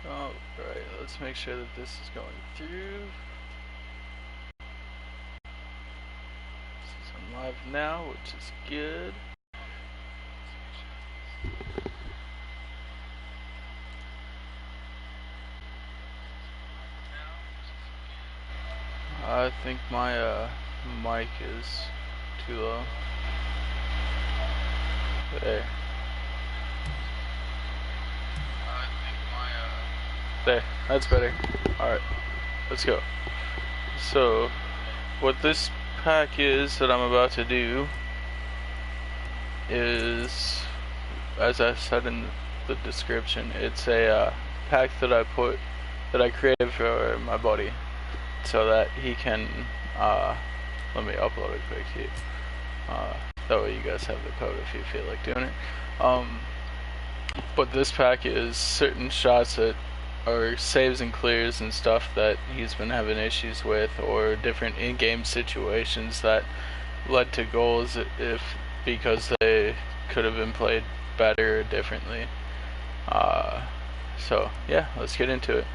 Alright, let's make sure that this is going through. This is on live now, which is good. I think my mic is too low. There. There, that's better. Alright, let's go. So, what this pack is that I'm about to do is, as I said in the description, it's a pack that I created for my buddy, so that he can, let me upload it quick to you. That way you guys have the code if you feel like doing it. But this pack is certain shots that are saves and clears and stuff that he's been having issues with, or different in-game situations that led to goals because they could have been played better or differently. So yeah, let's get into it.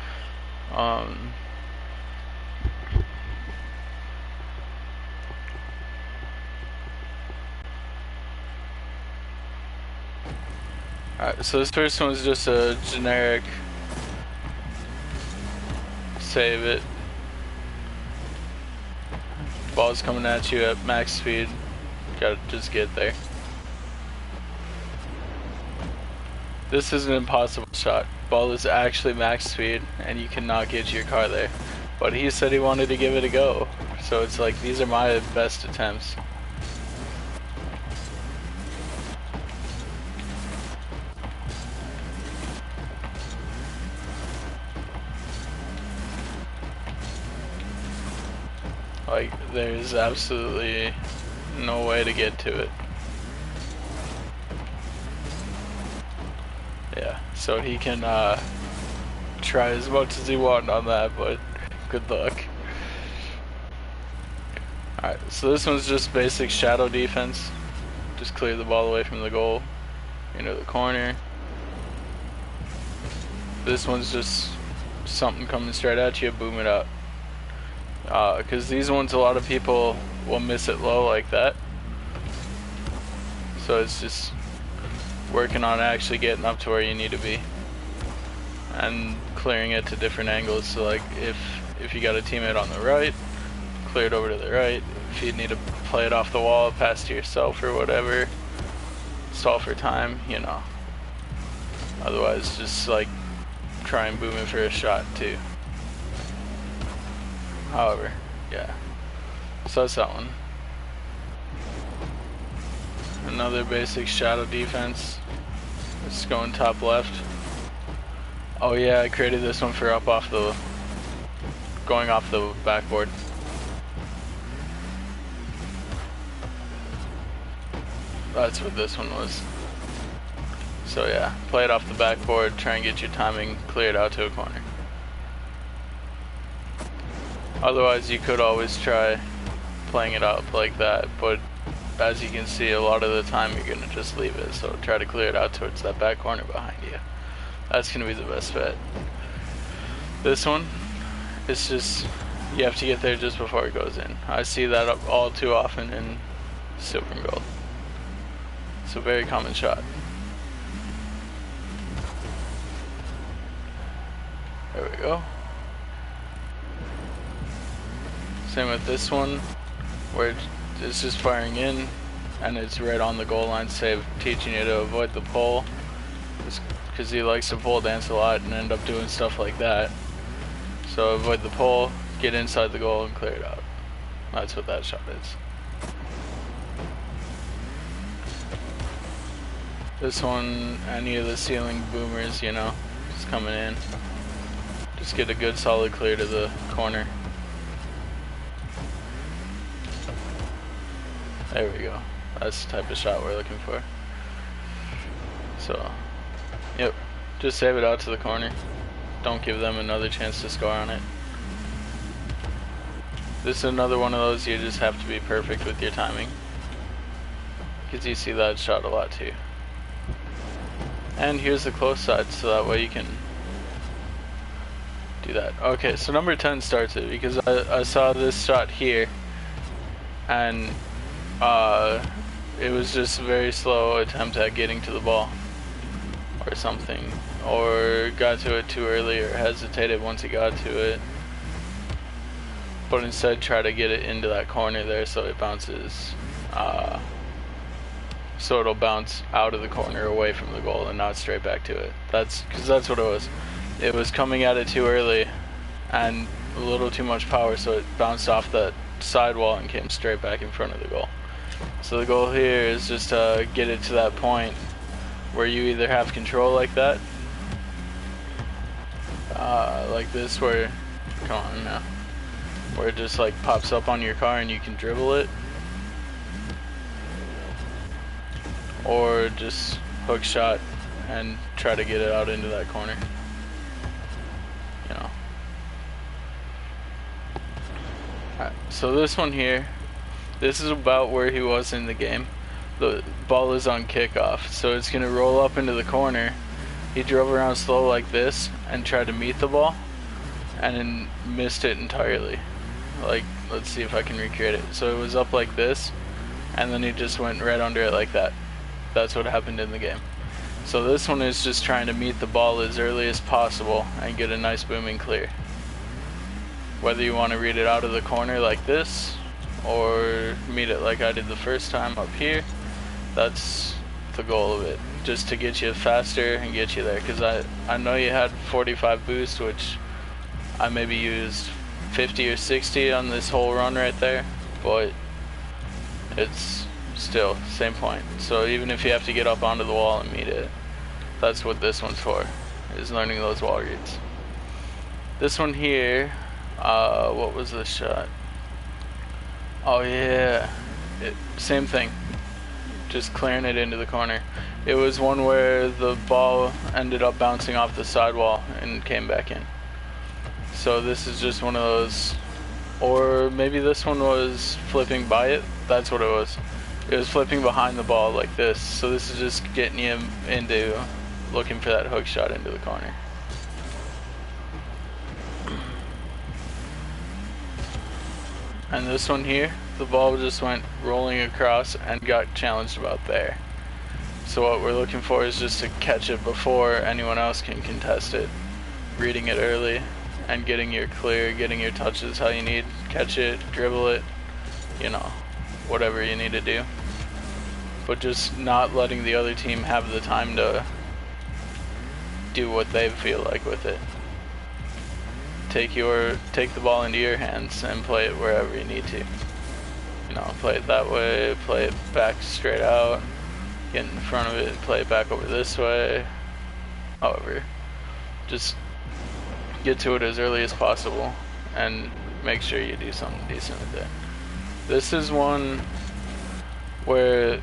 Alright, so this first one is just a generic save it. Ball's coming at you at max speed. Gotta just get there. This is an impossible shot. Ball is actually max speed and you cannot get your car there. But he said he wanted to give it a go. So it's like, these are my best attempts. Like, there's absolutely no way to get to it. Yeah, so he can try as much as he wants on that, but good luck. Alright, so this one's just basic shadow defense. Just clear the ball away from the goal, into the corner. This one's just something coming straight at you, boom it up. Because these ones, a lot of people will miss it low like that. So it's just working on actually getting up to where you need to be and clearing it to different angles. So like if you got a teammate on the right, clear it over to the right. If you need to play it off the wall, pass to yourself or whatever, stall for time, you know. Otherwise, just like try and boom it for a shot too. However, yeah. So that's that one. Another basic shadow defense. It's going top left. Oh yeah, I created this one for going off the backboard. That's what this one was. So yeah, play it off the backboard, try and get your timing cleared out to a corner. Otherwise, you could always try playing it up like that, but as you can see, a lot of the time you're gonna just leave it, so try to clear it out towards that back corner behind you. That's gonna be the best bet. This one, it's just, you have to get there just before it goes in. I see that all too often in silver and gold. It's a very common shot. There we go. Same with this one, where it's just firing in and it's right on the goal line, save, teaching you to avoid the pole, because he likes to pole dance a lot and end up doing stuff like that. So avoid the pole, get inside the goal and clear it out. That's what that shot is. This one, any of the ceiling boomers, you know, just coming in, just get a good solid clear to the corner. There we go. That's the type of shot we're looking for. So, yep. Just save it out to the corner. Don't give them another chance to score on it. This is another one of those you just have to be perfect with your timing, because you see that shot a lot too. And here's the close side, so that way you can do that. Okay, so number 10 starts it because I saw this shot here, and it was just a very slow attempt at getting to the ball or something, or got to it too early or hesitated once he got to it, but instead try to get it into that corner there so it bounces, so it'll bounce out of the corner away from the goal and not straight back to it. That's what it was. It was coming at it too early and a little too much power, so it bounced off that sidewall and came straight back in front of the goal. So the goal here is just to get it to that point where you either have control like that, like this, where, come on now, where it just like pops up on your car and you can dribble it, or just hook shot and try to get it out into that corner. You know. Alright, so this one here, this is about where he was in the game. The ball is on kickoff, so it's gonna roll up into the corner. He drove around slow like this and tried to meet the ball and then missed it entirely. Like, let's see if I can recreate it. So it was up like this and then he just went right under it like that. That's what happened in the game. So this one is just trying to meet the ball as early as possible and get a nice booming clear. Whether you want to read it out of the corner like this, or meet it like I did the first time up here, that's the goal of it. Just to get you faster and get you there. Because I know you had 45 boost, which I maybe used 50 or 60 on this whole run right there, but it's still same point. So even if you have to get up onto the wall and meet it, that's what this one's for, is learning those wall reads. This one here, what was this shot? Oh yeah, same thing, just clearing it into the corner. It was one where the ball ended up bouncing off the sidewall and came back in. So this is just one of those, or maybe this one was flipping by it. That's what it was. It was flipping behind the ball like this. So this is just getting you into looking for that hook shot into the corner. And this one here, the ball just went rolling across and got challenged about there. So what we're looking for is just to catch it before anyone else can contest it. Reading it early and getting your clear, getting your touches how you need. Catch it, dribble it, you know, whatever you need to do. But just not letting the other team have the time to do what they feel like with it. Take the ball into your hands and play it wherever you need to. You know, play it that way, play it back straight out, get in front of it, play it back over this way. However, just get to it as early as possible and make sure you do something decent with it. This is one where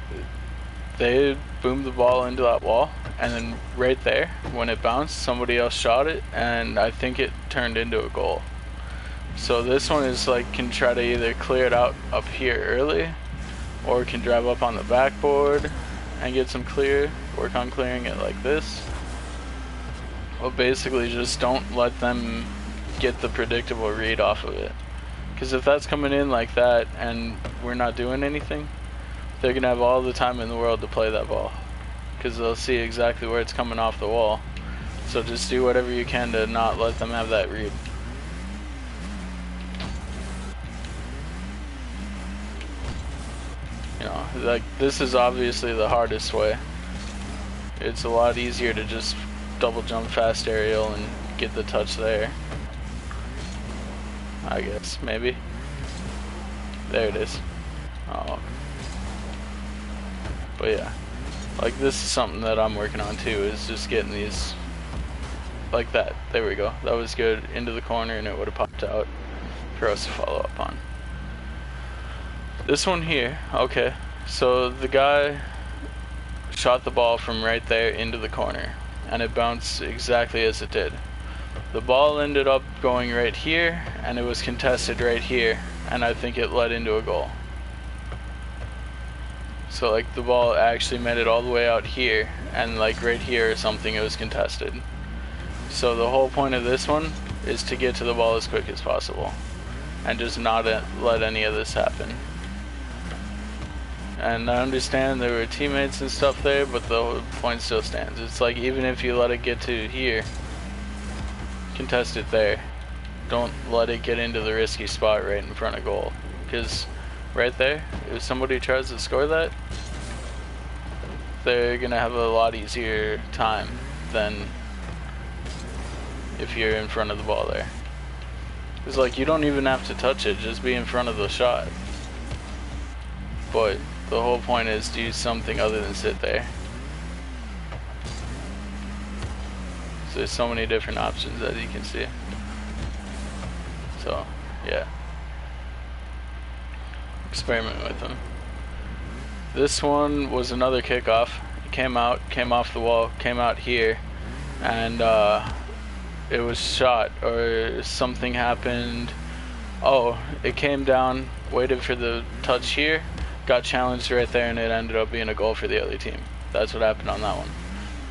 they boomed the ball into that wall, and then right there, when it bounced, somebody else shot it, and I think it turned into a goal. So this one is like, can try to either clear it out up here early, or can drive up on the backboard and get some clear, work on clearing it like this. But basically just don't let them get the predictable read off of it. Because if that's coming in like that and we're not doing anything, they're going to have all the time in the world to play that ball. Because they'll see exactly where it's coming off the wall. So just do whatever you can to not let them have that read. You know, like, this is obviously the hardest way. It's a lot easier to just double jump fast aerial and get the touch there. I guess, maybe. There it is. Oh. But yeah, like, this is something that I'm working on too, is just getting these like that. There we go. That was good. Into the corner and it would have popped out for us to follow up on. This one here, okay, so the guy shot the ball from right there into the corner and it bounced exactly as it did. The ball ended up going right here and it was contested right here, and I think it led into a goal. So like, the ball actually made it all the way out here, and like right here or something it was contested. So the whole point of this one is to get to the ball as quick as possible and just not let any of this happen. And I understand there were teammates and stuff there, but the point still stands. It's like, even if you let it get to here, contest it there. Don't let it get into the risky spot right in front of goal, because right there, if somebody tries to score that, they're gonna have a lot easier time than if you're in front of the ball there. It's like, you don't even have to touch it, just be in front of the shot. But the whole point is do something other than sit there. So there's so many different options, as you can see. So yeah, experiment with them. This one was another kickoff. It came off the wall, came out here, and it was shot, or something happened. Oh, it came down, waited for the touch here, got challenged right there, and it ended up being a goal for the other team. That's what happened on that one.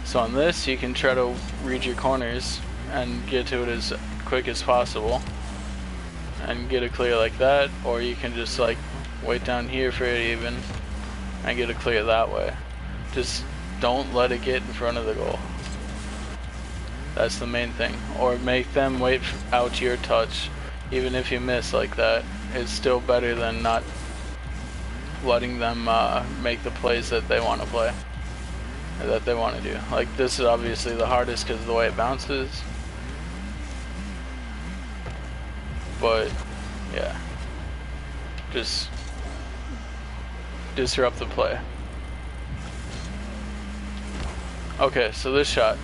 So on this, you can try to read your corners and get to it as quick as possible and get a clear like that, or you can just like wait down here for it even and get a clear that way. Just don't let it get in front of the goal. That's the main thing. Or make them wait out your touch. Even if you miss like that, it's still better than not letting them make the plays that they want to play, or that they want to do. Like, this is obviously the hardest because of the way it bounces. But yeah, just disrupt the play. Okay, so this shot,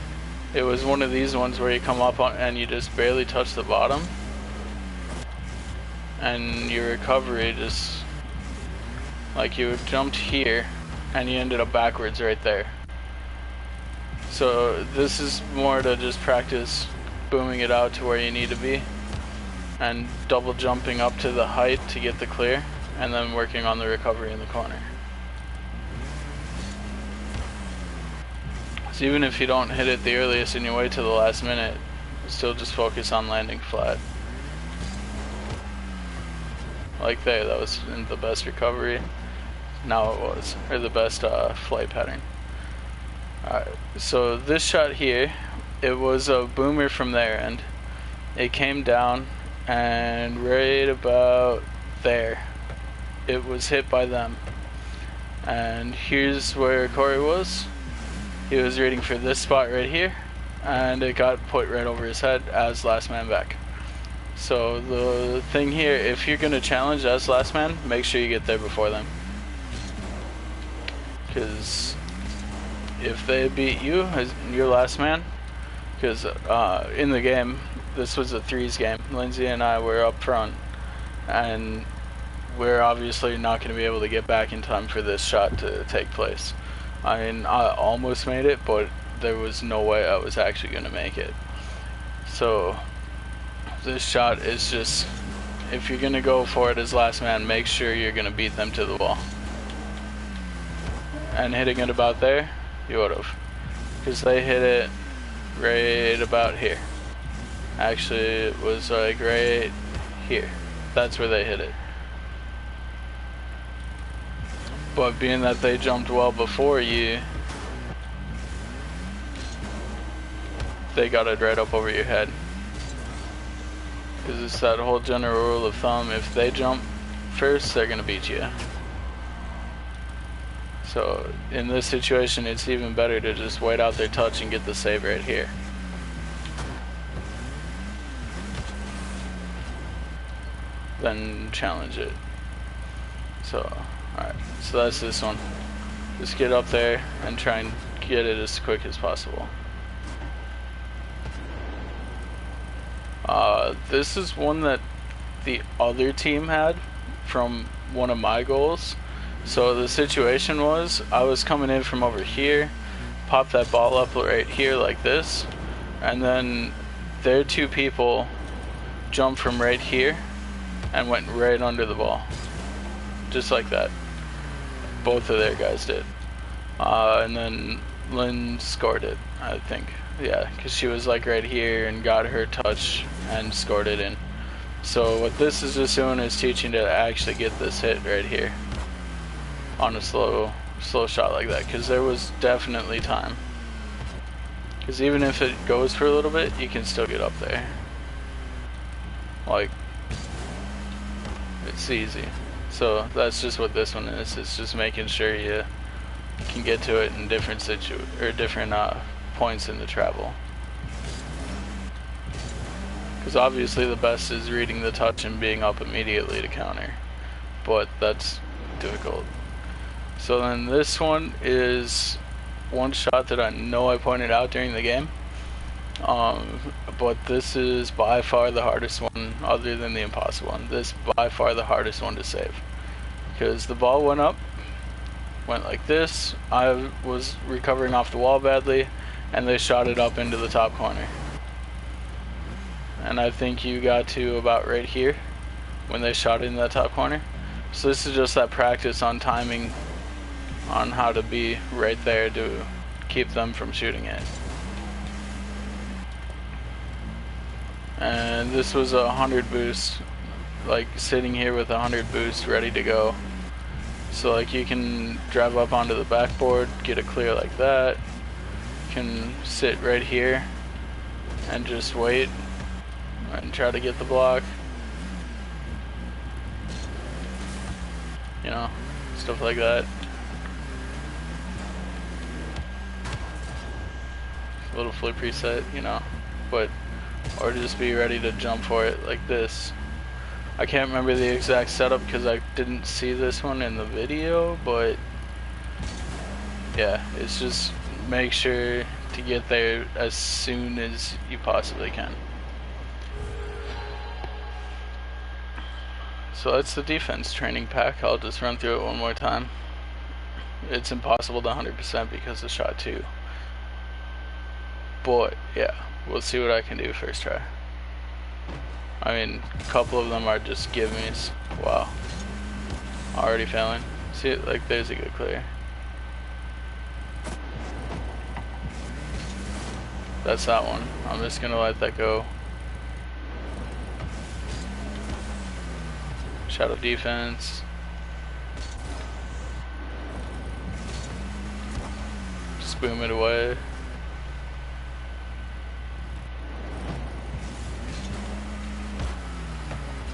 it was one of these ones where you come up on and you just barely touch the bottom, and your recovery just, like, you jumped here and you ended up backwards right there. So this is more to just practice booming it out to where you need to be and double jumping up to the height to get the clear, and then working on the recovery in the corner. So even if you don't hit it the earliest and you wait till the last minute, still just focus on landing flat. Like there, that was the best recovery. Now it was, or the best flight pattern. Alright, so this shot here, it was a boomer from their end. It came down, and right about there, it was hit by them. And here's where Corey was. He was reading for this spot right here, and it got put right over his head as last man back. So the thing here, if you're gonna challenge as last man, make sure you get there before them. Because if they beat you as your last man, because in the game, this was a threes game, Lindsay and I were up front, and we're obviously not going to be able to get back in time for this shot to take place. I mean, I almost made it, but there was no way I was actually going to make it. So this shot is just, if you're going to go for it as last man, make sure you're going to beat them to the wall. And hitting it about there, you would have, because they hit it right about here. Actually, it was like right here. That's where they hit it. But being that they jumped well before you, they got it right up over your head. Because it's that whole general rule of thumb, if they jump first, they're going to beat you. So in this situation, it's even better to just wait out their touch and get the save right here. Then challenge it. So, alright, so that's this one. Just get up there and try and get it as quick as possible. This is one that the other team had from one of my goals. So the situation was, I was coming in from over here, popped that ball up right here like this, and then their two people jumped from right here and went right under the ball. Just like that. Both of their guys did. And then Lynn scored it, I think. Yeah, because she was like right here and got her touch and scored it in. So what this is just doing is teaching to actually get this hit right here on a slow shot like that, because there was definitely time. Because even if it goes for a little bit, you can still get up there. Like, it's easy. So that's just what this one is. It's just making sure you can get to it in different points in the travel. Because obviously the best is reading the touch and being up immediately to counter, but that's difficult. So then this one is one shot that I know I pointed out during the game, but this is by far the hardest one other than the impossible one. This is by far the hardest one to save, because the ball went up, went like this, I was recovering off the wall badly, and they shot it up into the top corner. And I think you got to about right here when they shot it in that top corner. So this is just that practice on timing, on how to be right there to keep them from shooting it. And this was a 100 boost, like sitting here with 100 boost ready to go. So like you can drive up onto the backboard, get it clear like that. You can sit right here and just wait and try to get the block. You know, stuff like that. A little flip reset, you know, but or just be ready to jump for it like this. I can't remember the exact setup because I didn't see this one in the video, but yeah, it's just make sure to get there as soon as you possibly can. So that's the defense training pack. I'll just run through it one more time. It's impossible to 100% because of shot 2. But yeah, we'll see what I can do first try. I mean, a couple of them are just gimmies. Wow. Already failing. See, like there's a good clear. That's that one. I'm just gonna let that go. Shadow defense. Just boom it away.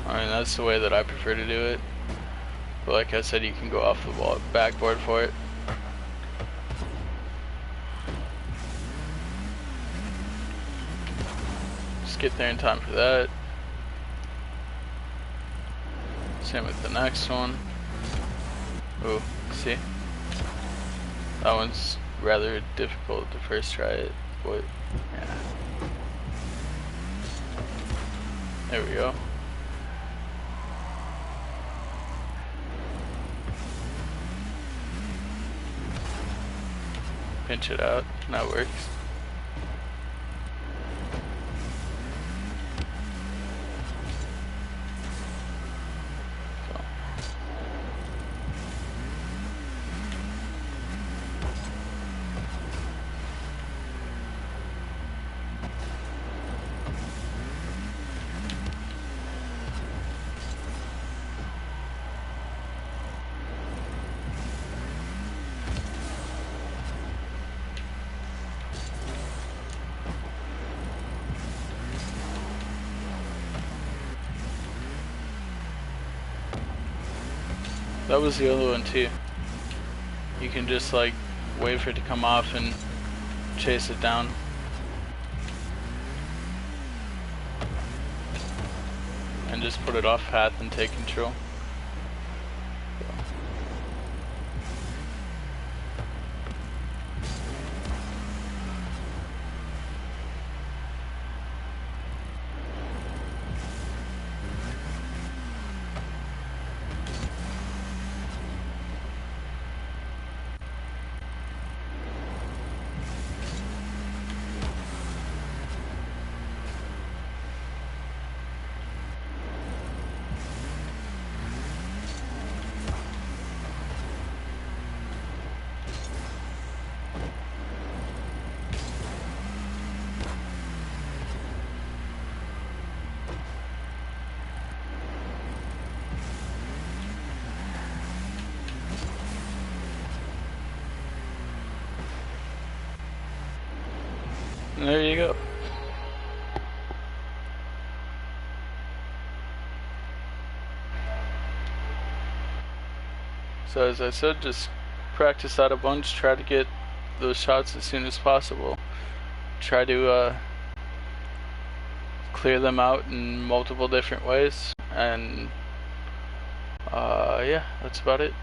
I mean, that's the way that I prefer to do it. But like I said, you can go off the wall, backboard for it. Just get there in time for that. Same with the next one. Ooh, see? That one's rather difficult to first try it, but yeah. There we go. Pinch it out, and that works. That was the other one too. You can just like wait for it to come off and chase it down. And just put it off path and take control. There you go. So as I said, just practice that a bunch, try to get those shots as soon as possible. Try to clear them out in multiple different ways, and yeah, that's about it.